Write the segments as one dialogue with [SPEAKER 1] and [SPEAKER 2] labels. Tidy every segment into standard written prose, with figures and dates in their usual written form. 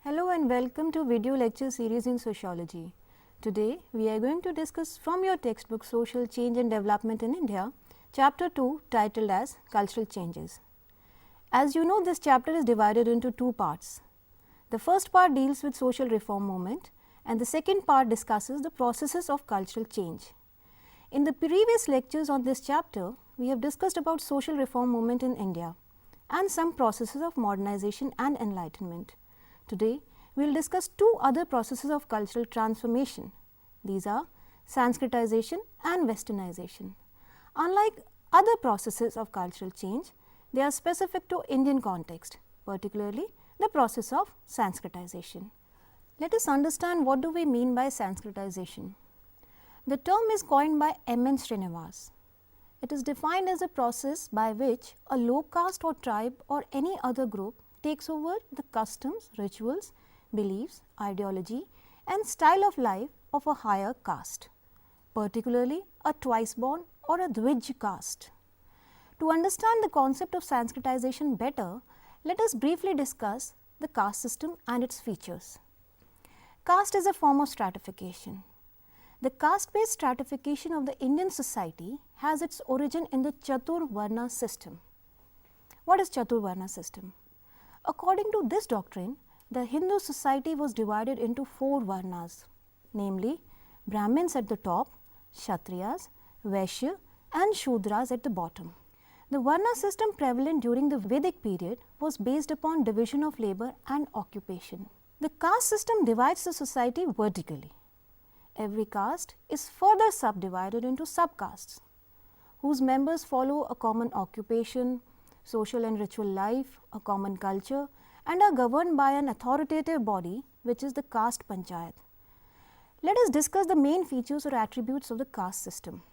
[SPEAKER 1] Hello and welcome to video lecture series in sociology. Today we are going to discuss from your textbook Social Change and Development in India, chapter 2 titled as Cultural Changes. As you know, this chapter is divided into two parts. The first part deals with social reform movement and the second part discusses the processes of cultural change. In the previous lectures on this chapter, we have discussed about social reform movement in India and some processes of modernization and enlightenment. Today, we will discuss two other processes of cultural transformation. These are Sanskritization and Westernization. Unlike other processes of cultural change, they are specific to Indian context, particularly the process of Sanskritization. Let us understand what do we mean by Sanskritization. The term is coined by M. N. Srinivas. It is defined as a process by which a low caste or tribe or any other group takes over the customs, rituals, beliefs, ideology and style of life of a higher caste, particularly a twice born or a Dvij caste. To understand the concept of Sanskritization better, let us briefly discuss the caste system and its features. Caste is a form of stratification. The caste-based stratification of the Indian society has its origin in the Chatur Varna system. What is Chatur Varna system? According to this doctrine, the Hindu society was divided into four Varnas, namely Brahmins at the top, Kshatriyas, Vaishya and Shudras at the bottom. The Varna system prevalent during the Vedic period was based upon division of labor and occupation. The caste system divides the society vertically. Every caste is further subdivided into subcastes, whose members follow a common occupation, social and ritual life, a common culture and are governed by an authoritative body which is the caste panchayat. Let us discuss the main features or attributes of the caste system.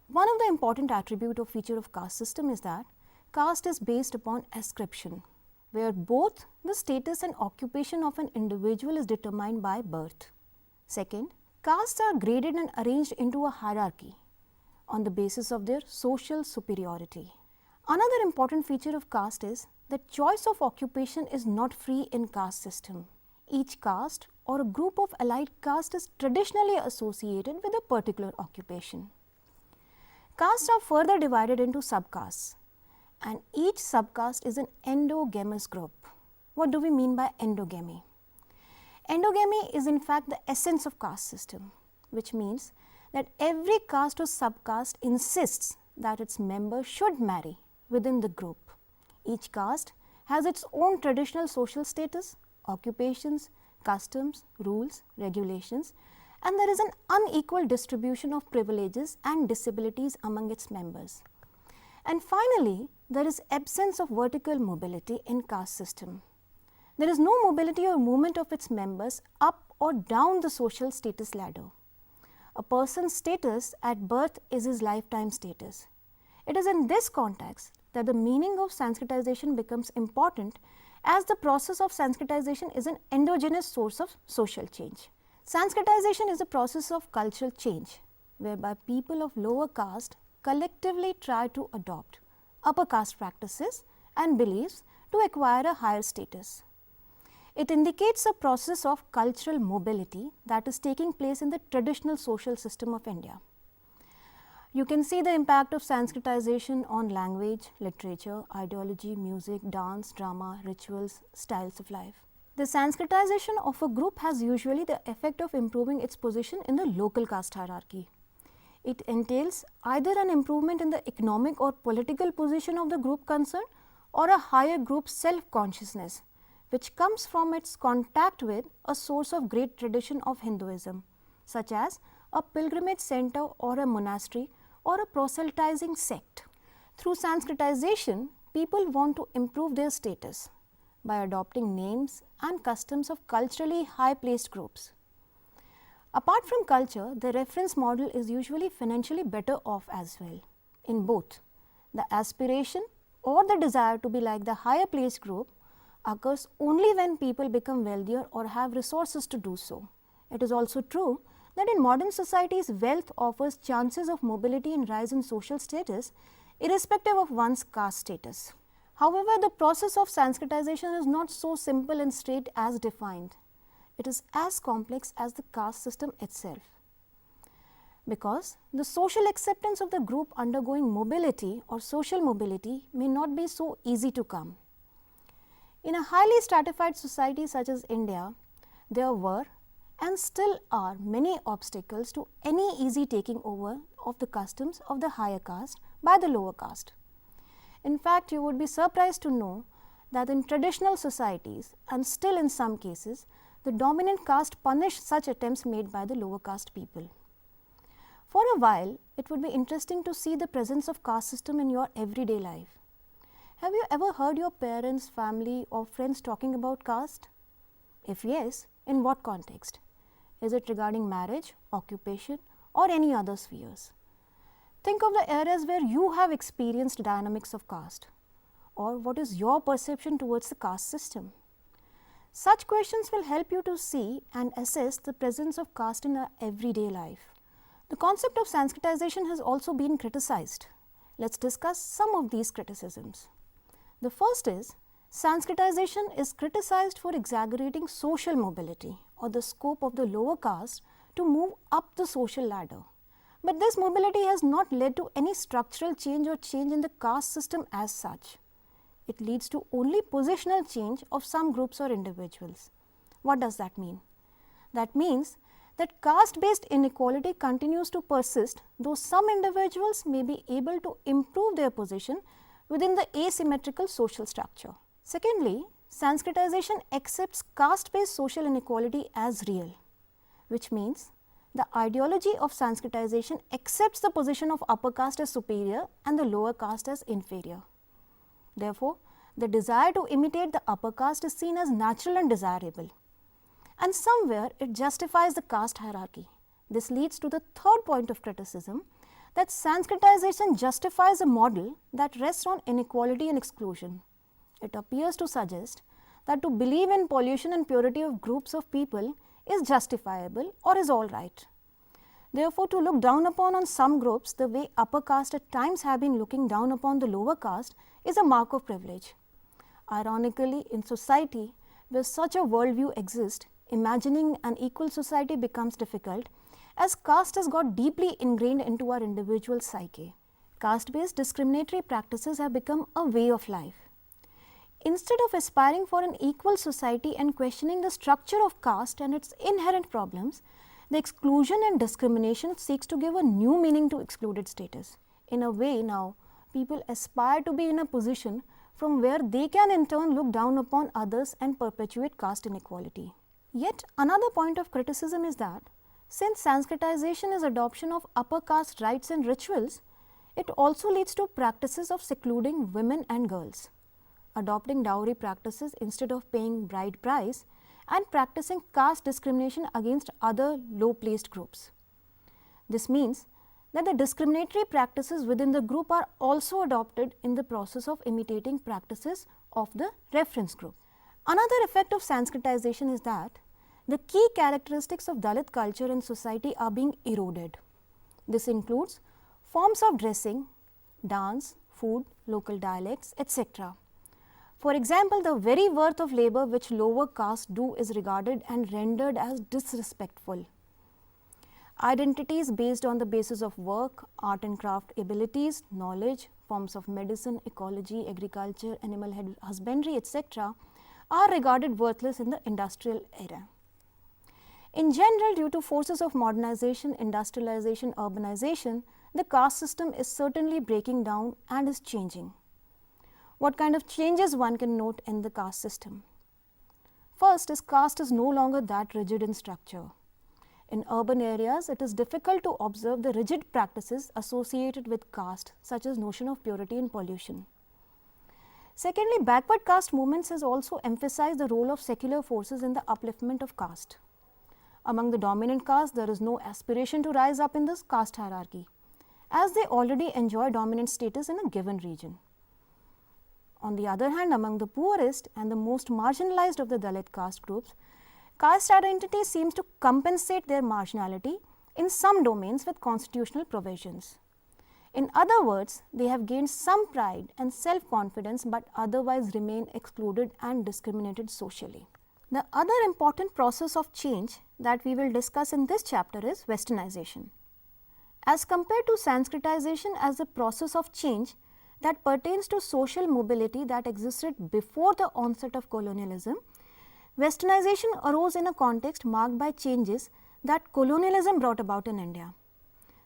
[SPEAKER 1] One of the important attribute or feature of caste system is that caste is based upon ascription, where both the status and occupation of an individual is determined by birth. Second, castes are graded and arranged into a hierarchy on the basis of their social superiority. Another important feature of caste is that choice of occupation is not free in caste system. Each caste or a group of allied caste is traditionally associated with a particular occupation. Castes are further divided into subcastes and each subcaste is an endogamous group. What do we mean by endogamy? Endogamy is in fact the essence of caste system, which means that every caste or subcaste insists that its members should marry within the group. Each caste has its own traditional social status, occupations, customs, rules, regulations, and there is an unequal distribution of privileges and disabilities among its members. And finally, there is absence of vertical mobility in caste system. There is no mobility or movement of its members up or down the social status ladder. A person's status at birth is his lifetime status. It is in this context that the meaning of Sanskritization becomes important, as the process of Sanskritization is an endogenous source of social change. Sanskritization is a process of cultural change, whereby people of lower caste collectively try to adopt upper caste practices and beliefs to acquire a higher status. It indicates a process of cultural mobility that is taking place in the traditional social system of India. You can see the impact of Sanskritization on language, literature, ideology, music, dance, drama, rituals, styles of life. The Sanskritization of a group has usually the effect of improving its position in the local caste hierarchy. It entails either an improvement in the economic or political position of the group concerned or a higher group self-consciousness, which comes from its contact with a source of great tradition of Hinduism, such as a pilgrimage center or a monastery or a proselytizing sect. Through Sanskritization, people want to improve their status by adopting names and customs of culturally high-placed groups. Apart from culture, the reference model is usually financially better off as well. In both, the aspiration or the desire to be like the higher placed group occurs only when people become wealthier or have resources to do so. It is also true that in modern societies, wealth offers chances of mobility and rise in social status irrespective of one's caste status. However, the process of Sanskritization is not so simple and straight as defined. It is as complex as the caste system itself, because the social acceptance of the group undergoing mobility or social mobility may not be so easy to come. In a highly stratified society such as India, there were and still are many obstacles to any easy taking over of the customs of the higher caste by the lower caste. In fact, you would be surprised to know that in traditional societies, and still in some cases, the dominant caste punish such attempts made by the lower caste people. For a while, it would be interesting to see the presence of caste system in your everyday life. Have you ever heard your parents, family or friends talking about caste? If yes, in what context? Is it regarding marriage, occupation or any other spheres? Think of the areas where you have experienced dynamics of caste, or what is your perception towards the caste system? Such questions will help you to see and assess the presence of caste in our everyday life. The concept of Sanskritization has also been criticized. Let's discuss some of these criticisms. The first is, Sanskritization is criticized for exaggerating social mobility or the scope of the lower caste to move up the social ladder. But this mobility has not led to any structural change or change in the caste system as such. It leads to only positional change of some groups or individuals. What does that mean? That means that caste-based inequality continues to persist, though some individuals may be able to improve their position within the asymmetrical social structure. Secondly, Sanskritization accepts caste-based social inequality as real, which means the ideology of Sanskritization accepts the position of upper caste as superior and the lower caste as inferior. Therefore, the desire to imitate the upper caste is seen as natural and desirable, and somewhere it justifies the caste hierarchy. This leads to the third point of criticism, that Sanskritization justifies a model that rests on inequality and exclusion. It appears to suggest that to believe in pollution and purity of groups of people is justifiable or is all right. Therefore, to look down upon on some groups the way upper caste at times have been looking down upon the lower caste is a mark of privilege. Ironically, in society where such a worldview exists, imagining an equal society becomes difficult, as caste has got deeply ingrained into our individual psyche. Caste-based discriminatory practices have become a way of life. Instead of aspiring for an equal society and questioning the structure of caste and its inherent problems, the exclusion and discrimination seeks to give a new meaning to excluded status. In a way, now, people aspire to be in a position from where they can in turn look down upon others and perpetuate caste inequality. Yet another point of criticism is that since Sanskritization is adoption of upper caste rites and rituals, it also leads to practices of secluding women and girls, adopting dowry practices instead of paying bride price, and practicing caste discrimination against other low-placed groups. This means that the discriminatory practices within the group are also adopted in the process of imitating practices of the reference group. Another effect of Sanskritization is that the key characteristics of Dalit culture and society are being eroded. This includes forms of dressing, dance, food, local dialects, etc. For example, the very worth of labor which lower caste do is regarded and rendered as disrespectful. Identities based on the basis of work, art and craft abilities, knowledge, forms of medicine, ecology, agriculture, animal husbandry, etc. are regarded worthless in the industrial era. In general, due to forces of modernization, industrialization, urbanization, the caste system is certainly breaking down and is changing. What kind of changes one can note in the caste system? First is caste is no longer that rigid in structure. In urban areas, it is difficult to observe the rigid practices associated with caste, such as notion of purity and pollution. Secondly, backward caste movements has also emphasized the role of secular forces in the upliftment of caste. Among the dominant caste, there is no aspiration to rise up in this caste hierarchy, as they already enjoy dominant status in a given region. On the other hand, among the poorest and the most marginalized of the Dalit caste groups, caste identity seems to compensate their marginality in some domains with constitutional provisions. In other words, they have gained some pride and self-confidence but otherwise remain excluded and discriminated socially. The other important process of change that we will discuss in this chapter is Westernization. As compared to Sanskritization as a process of change that pertains to social mobility that existed before the onset of colonialism, Westernization arose in a context marked by changes that colonialism brought about in India.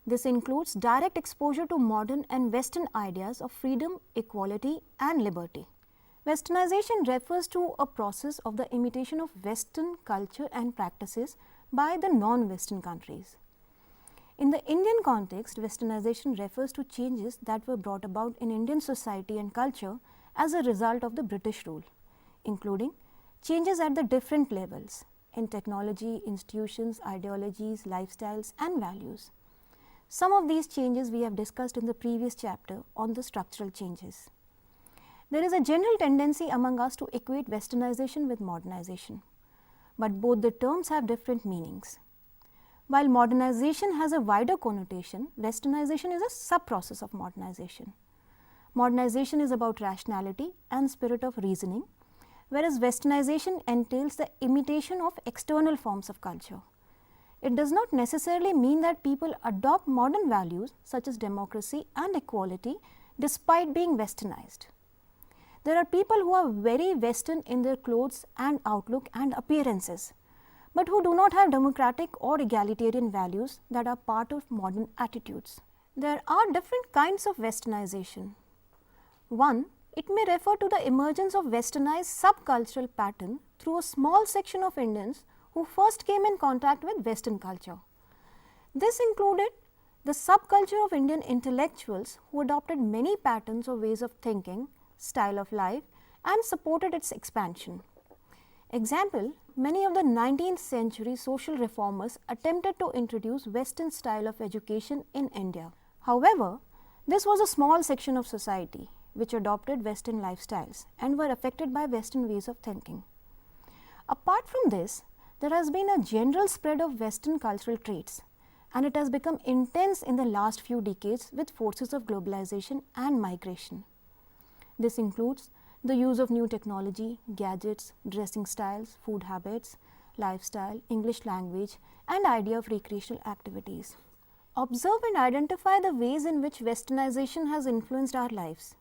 [SPEAKER 1] This includes direct exposure to modern and Western ideas of freedom, equality and liberty. Westernization refers to a process of the imitation of Western culture and practices by the non-Western countries. In the Indian context, Westernization refers to changes that were brought about in Indian society and culture as a result of the British rule, including changes at the different levels in technology, institutions, ideologies, lifestyles and values. Some of these changes we have discussed in the previous chapter on the structural changes. There is a general tendency among us to equate Westernization with modernization, but both the terms have different meanings. While modernization has a wider connotation, Westernization is a sub-process of modernization. Modernization is about rationality and spirit of reasoning, whereas Westernization entails the imitation of external forms of culture. It does not necessarily mean that people adopt modern values such as democracy and equality despite being Westernized. There are people who are very Western in their clothes and outlook and appearances, but who do not have democratic or egalitarian values that are part of modern attitudes. There are different kinds of Westernization. One, it may refer to the emergence of Westernized subcultural pattern through a small section of Indians who first came in contact with Western culture. This included the subculture of Indian intellectuals who adopted many patterns or ways of thinking, style of life and supported its expansion. Example, many of the 19th century social reformers attempted to introduce Western style of education in India. However, this was a small section of society which adopted Western lifestyles and were affected by Western ways of thinking. Apart from this, there has been a general spread of Western cultural traits, and it has become intense in the last few decades with forces of globalization and migration. This includes the use of new technology, gadgets, dressing styles, food habits, lifestyle, English language, and idea of recreational activities. Observe and identify the ways in which Westernization has influenced our lives.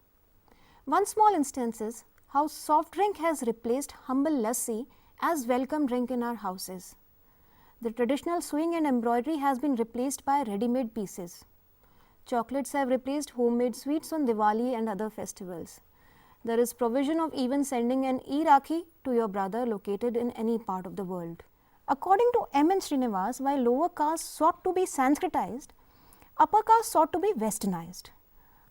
[SPEAKER 1] One small instance is how soft drink has replaced humble lassi as welcome drink in our houses. The traditional sewing and embroidery has been replaced by ready-made pieces. Chocolates have replaced homemade sweets on Diwali and other festivals. There is provision of even sending an e-Rakhi to your brother located in any part of the world. According to M. N. Srinivas, while lower castes sought to be Sanskritized, upper castes sought to be Westernized.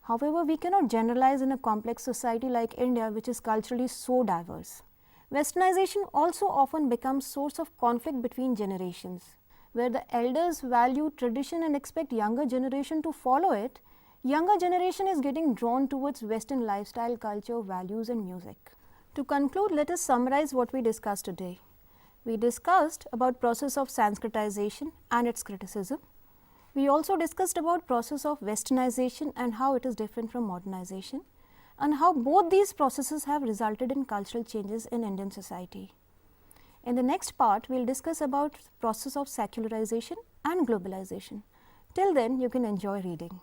[SPEAKER 1] However, we cannot generalize in a complex society like India, which is culturally so diverse. Westernization also often becomes source of conflict between generations. Where the elders value tradition and expect younger generation to follow it, younger generation is getting drawn towards Western lifestyle, culture, values and music. To conclude, let us summarize what we discussed today. We discussed about process of Sanskritization and its criticism. We also discussed about process of Westernization and how it is different from modernization, and how both these processes have resulted in cultural changes in Indian society. In the next part, we will discuss about process of secularization and globalization. Till then, you can enjoy reading.